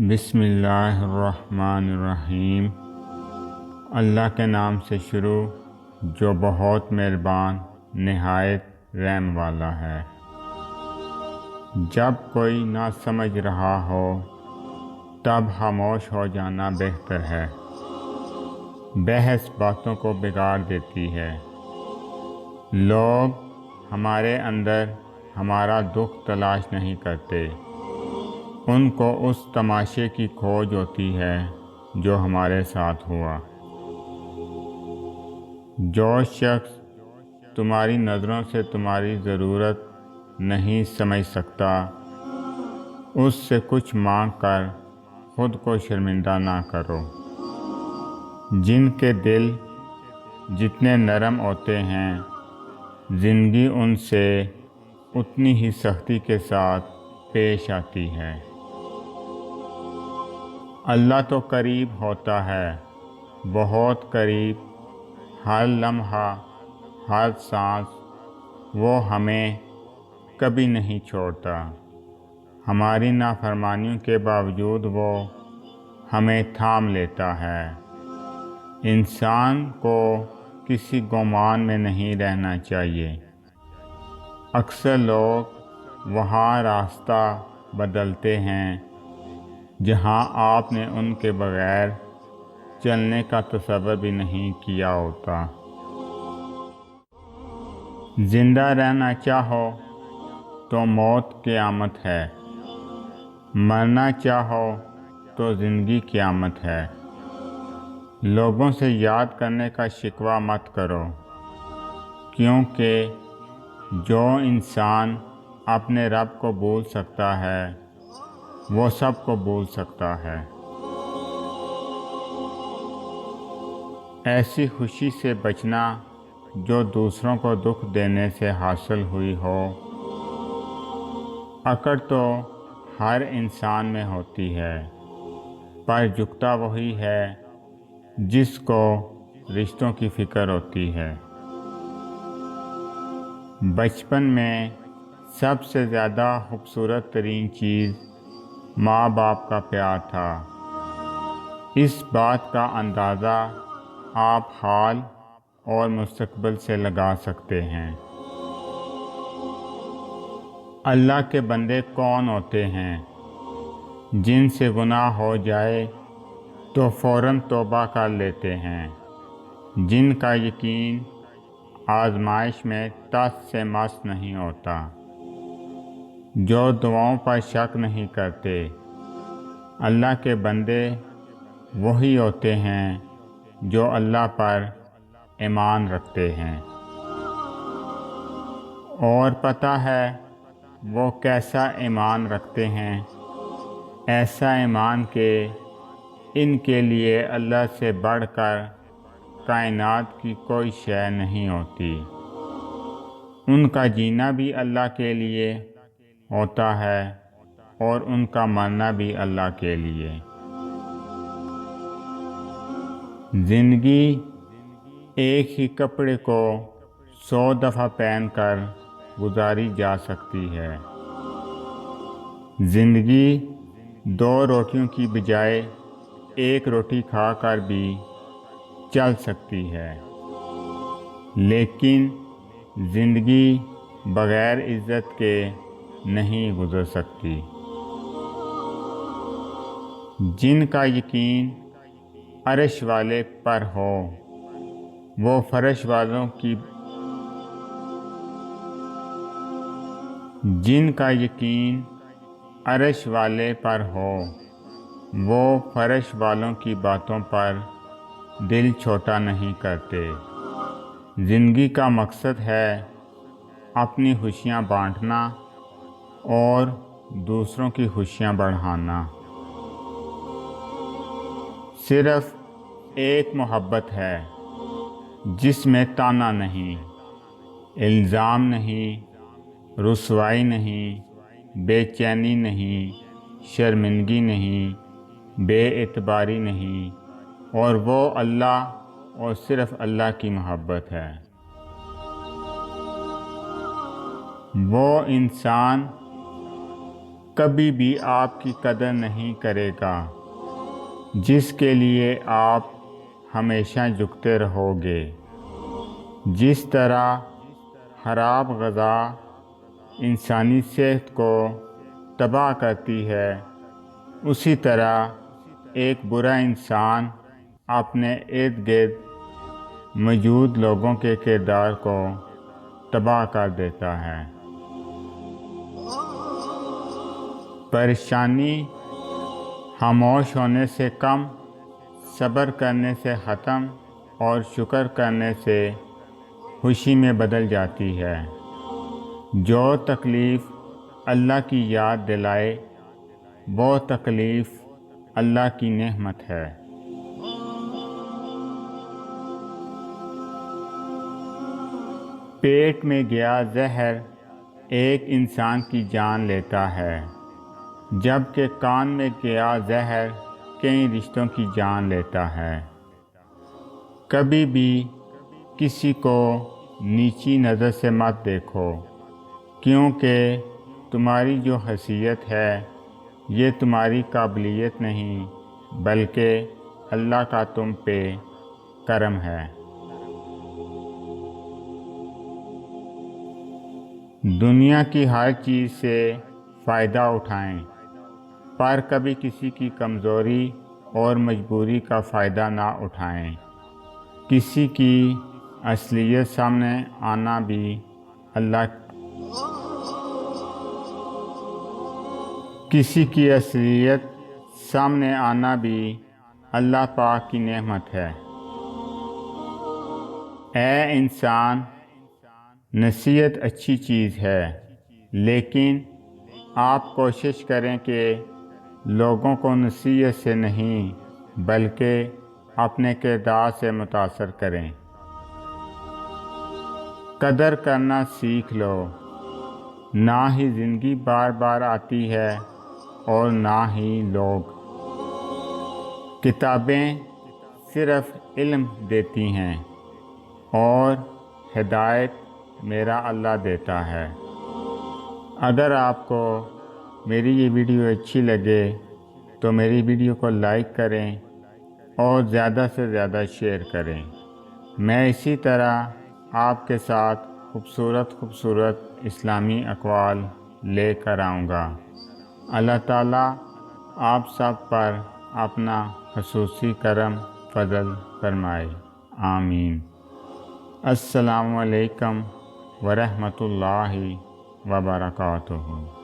بسم اللہ الرحمن الرحیم۔ اللہ کے نام سے شروع جو بہت مہربان نہایت رحم والا ہے۔ جب کوئی نہ سمجھ رہا ہو تب خاموش ہو جانا بہتر ہے۔ بحث باتوں کو بگاڑ دیتی ہے۔ لوگ ہمارے اندر ہمارا دکھ تلاش نہیں کرتے، ان کو اس تماشے کی کھوج ہوتی ہے جو ہمارے ساتھ ہوا۔ جو شخص تمہاری نظروں سے تمہاری ضرورت نہیں سمجھ سکتا، اس سے کچھ مانگ کر خود کو شرمندہ نہ کرو۔ جن کے دل جتنے نرم ہوتے ہیں، زندگی ان سے اتنی ہی سختی کے ساتھ پیش آتی ہے۔ اللہ تو قریب ہوتا ہے، بہت قریب، ہر لمحہ، ہر سانس وہ ہمیں کبھی نہیں چھوڑتا۔ ہماری نافرمانیوں کے باوجود وہ ہمیں تھام لیتا ہے۔ انسان کو کسی گمان میں نہیں رہنا چاہیے۔ اکثر لوگ وہاں راستہ بدلتے ہیں جہاں آپ نے ان کے بغیر چلنے کا تصور بھی نہیں کیا ہوتا۔ زندہ رہنا چاہو تو موت قیامت ہے، مرنا چاہو تو زندگی قیامت ہے۔ لوگوں سے یاد کرنے کا شکوہ مت کرو، کیونکہ جو انسان اپنے رب کو بھول سکتا ہے وہ سب کو بھول سکتا ہے۔ ایسی خوشی سے بچنا جو دوسروں کو دکھ دینے سے حاصل ہوئی ہو۔ اکڑ تو ہر انسان میں ہوتی ہے، پر جھکتا وہی ہے جس کو رشتوں کی فکر ہوتی ہے۔ بچپن میں سب سے زیادہ خوبصورت ترین چیز ماں باپ کا پیار تھا۔ اس بات کا اندازہ آپ حال اور مستقبل سے لگا سکتے ہیں۔ اللہ کے بندے کون ہوتے ہیں جن سے گناہ ہو جائے تو فوراً توبہ کر لیتے ہیں، جن کا یقین آزمائش میں ٹس سے مس نہیں ہوتا، جو دعاؤں پر شک نہیں کرتے۔ اللہ کے بندے وہی ہوتے ہیں جو اللہ پر ایمان رکھتے ہیں۔ اور پتہ ہے وہ کیسا ایمان رکھتے ہیں؟ ایسا ایمان کہ ان کے لیے اللہ سے بڑھ کر کائنات کی کوئی شے نہیں ہوتی۔ ان کا جینا بھی اللہ کے لیے ہوتا ہے اور ان کا مرنا بھی اللہ کے لیے۔ زندگی ایک ہی کپڑے کو 100 دفعہ پہن کر گزاری جا سکتی ہے۔ زندگی 2 روٹیوں کی بجائے 1 روٹی کھا کر بھی چل سکتی ہے، لیکن زندگی بغیر عزت کے نہیں گزر سکتی۔ جن کا یقین عرش والے پر ہو وہ فرش والوں کی جن کا یقین عرش والے پر ہو وہ فرش والوں کی باتوں پر دل چھوٹا نہیں کرتے۔ زندگی کا مقصد ہے اپنی خوشیاں بانٹنا اور دوسروں کی خوشیاں بڑھانا۔ صرف ایک محبت ہے جس میں طعنہ نہیں، الزام نہیں، رسوائی نہیں، بے چینی نہیں، شرمندگی نہیں، بے اعتباری نہیں، اور وہ اللہ اور صرف اللہ کی محبت ہے۔ وہ انسان کبھی بھی آپ کی قدر نہیں کرے گا، جس کے لیے آپ ہمیشہ جھکتے رہو گے۔ جس طرح خراب غذا انسانی صحت کو تباہ کرتی ہے، اسی طرح ایک برا انسان اپنے ارد گرد موجود لوگوں کے کردار کو تباہ کر دیتا ہے۔ پریشانی خاموش ہونے سے کم، صبر کرنے سے ختم اور شکر کرنے سے خوشی میں بدل جاتی ہے۔ جو تکلیف اللہ کی یاد دلائے، وہ تکلیف اللہ کی نعمت ہے۔ پیٹ میں گیا زہر ایک انسان کی جان لیتا ہے، جبکہ کان میں گیا زہر کئی رشتوں کی جان لیتا ہے۔ کبھی بھی کسی کو نیچی نظر سے مت دیکھو، کیونکہ تمہاری جو حیثیت ہے یہ تمہاری قابلیت نہیں بلکہ اللہ کا تم پہ کرم ہے۔ دنیا کی ہر چیز سے فائدہ اٹھائیں، پر کبھی کسی کی کمزوری اور مجبوری کا فائدہ نہ اٹھائیں۔ کسی کی اصلیت سامنے آنا بھی اللہ پاک کی نعمت ہے۔ اے انسان، نصیحت اچھی چیز ہے، لیکن آپ کوشش کریں کہ لوگوں کو نصیحت سے نہیں بلکہ اپنے کردار سے متاثر کریں۔ قدر کرنا سیکھ لو، نہ ہی زندگی بار بار آتی ہے اور نہ ہی لوگ۔ کتابیں صرف علم دیتی ہیں اور ہدایت میرا اللہ دیتا ہے۔ اگر آپ کو میری یہ ویڈیو اچھی لگے تو میری ویڈیو کو لائک کریں اور زیادہ سے زیادہ شیئر کریں۔ میں اسی طرح آپ کے ساتھ خوبصورت اسلامی اقوال لے کر آؤں گا۔ اللہ تعالیٰ آپ سب پر اپنا خصوصی کرم فضل فرمائے، آمین۔ السلام علیکم ورحمۃ اللہ وبرکاتہ۔